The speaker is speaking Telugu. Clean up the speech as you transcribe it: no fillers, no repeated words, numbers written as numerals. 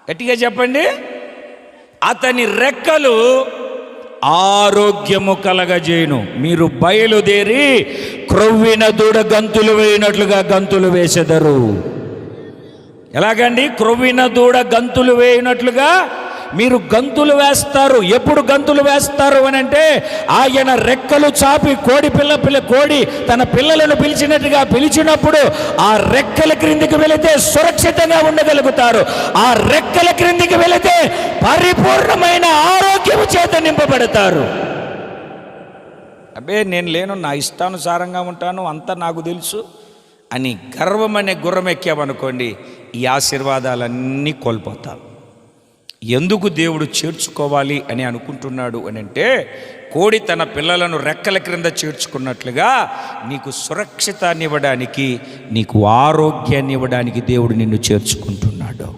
గట్టిగా చెప్పండి. అతని రెక్కలు ఆరోగ్యము కలగజేయును. మీరు బయలుదేరి క్రొవ్విన దూడ గంతులు వేయినట్లుగా గంతులు వేసెదరు. ఎలాగండి? క్రొవ్విన దూడ గంతులు వేయినట్లుగా మీరు గంతులు వేస్తారు. ఎప్పుడు గంతులు వేస్తారు అని అంటే, ఆయన రెక్కలు చాపి కోడి తన పిల్లలను పిలిచినట్టుగా పిలిచినప్పుడు ఆ రెక్కల క్రిందికి వెళితే సురక్షితంగా ఉండగలుగుతారు. ఆ రెక్కల క్రిందికి వెళితే పరిపూర్ణమైన ఆరోగ్యము చేత నింపబడతారు. అబ్బే నేను లేను, నా ఇష్టానుసారంగా ఉంటాను, అంతా నాకు తెలుసు అని గర్వం అనే గుర్రం ఎక్కామనుకోండి, ఈ ఆశీర్వాదాలన్నీ కోల్పోతాం. ఎందుకు దేవుడు చేర్చుకోవాలి అని అనుకుంటున్నాడు అని అంటే, కోడి తన పిల్లలను రెక్కల క్రింద చేర్చుకున్నట్లుగా నీకు సురక్షితాన్ని ఇవ్వడానికి, నీకు ఆరోగ్యాన్ని ఇవ్వడానికి దేవుడు నిన్ను చేర్చుకుంటున్నాడు.